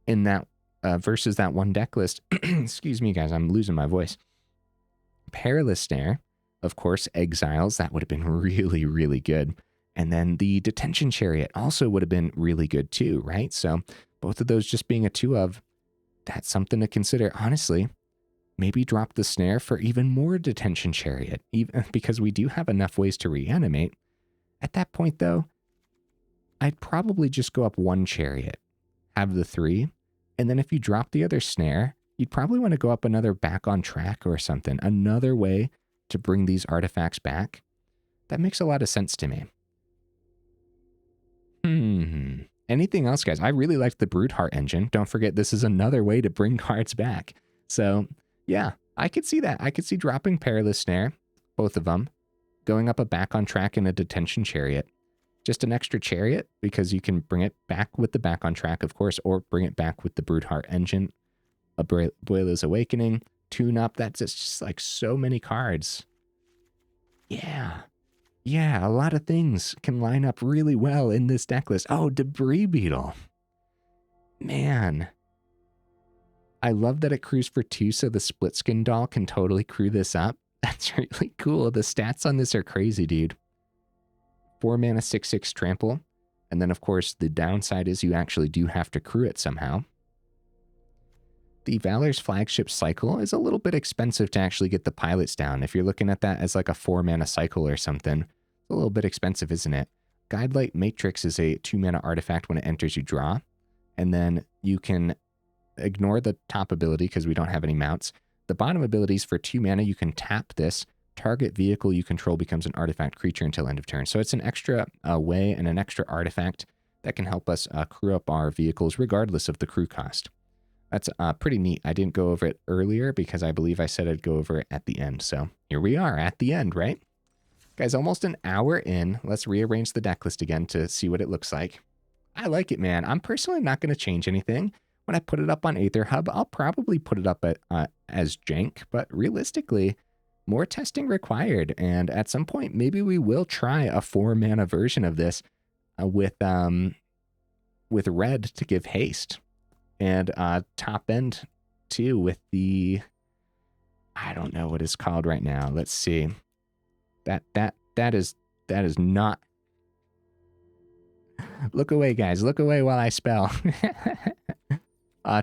Speaker 1: in that versus that one deck list, excuse me guys, I'm losing my voice. Perilous Snare, of course, exiles, that would have been really, really good. And then the Detention Chariot also would have been really good too, right? So both of those just being a 2 of, that's something to consider. Honestly, maybe drop the Snare for even more Detention Chariot, even because we do have enough ways to reanimate. At that point though, I'd probably just go up 1 Chariot, have the 3, and then if you drop the other Snare, you'd probably want to go up another Back on Track or something, another way to bring these artifacts back. That makes a lot of sense to me. Anything else, guys? I really liked the Broodheart Engine. Don't forget, this is another way to bring cards back. So, yeah, I could see that. I could see dropping Perilous Snare, both of them, going up a Back on Track and a Detention Chariot. Just an extra Chariot, because you can bring it back with the Back on Track, of course, or bring it back with the Broodheart Engine, Abuelo's Awakening, Tune Up. That's just like so many cards. Yeah, a lot of things can line up really well in this deck list. Oh, Debris Beetle. Man. I love that it crews for 2, so the Splitskin Doll can totally crew this up. That's really cool. The stats on this are crazy, dude. 4 mana, 6/6 trample. And then, of course, the downside is you actually do have to crew it somehow. The Valor's Flagship cycle is a little bit expensive to actually get the pilots down. If you're looking at that as like a 4 mana cycle or something, it's a little bit expensive, isn't it? Guidelight Matrix is a 2 mana artifact. When it enters, you draw. And then you can ignore the top ability because we don't have any mounts. The bottom abilities for 2 mana, you can tap this. Target vehicle you control becomes an artifact creature until end of turn. So it's an extra way and an extra artifact that can help us crew up our vehicles regardless of the crew cost. That's pretty neat. I didn't go over it earlier because I believe I said I'd go over it at the end. So here we are at the end, right? Guys, almost an hour in. Let's rearrange the deck list again to see what it looks like. I like it, man. I'm personally not going to change anything. When I put it up on AetherHub, I'll probably put it up at, as jank, but realistically, more testing required. And at some point, maybe we will try a 4 mana version of this with red to give haste. And top end too with the, I don't know what it's called right now. Let's see. That is not. Look away, guys. Look away while I spell.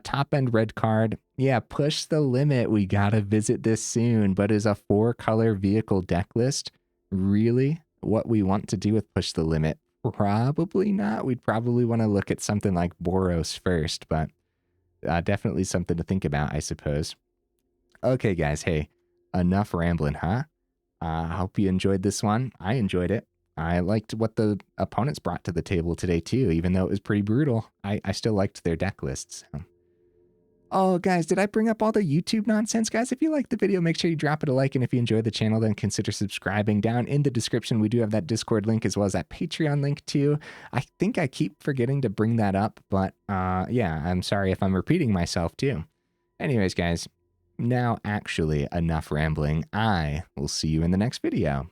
Speaker 1: Top end red card. Yeah, Push the Limit. We gotta visit this soon. But is a 4-color vehicle deck list really what we want to do with Push the Limit? Probably not. We'd probably want to look at something like Boros first, but definitely something to think about, I suppose. Okay, guys. Hey, enough rambling, huh? I hope you enjoyed this one. I enjoyed it. I liked what the opponents brought to the table today, too, even though it was pretty brutal. I still liked their deck lists. So. Oh, guys, did I bring up all the YouTube nonsense? Guys, if you liked the video, make sure you drop it a like. And if you enjoyed the channel, then consider subscribing. Down in the description, we do have that Discord link as well as that Patreon link, too. I think I keep forgetting to bring that up, but yeah, I'm sorry if I'm repeating myself, too. Anyways, guys, now actually enough rambling. I will see you in the next video.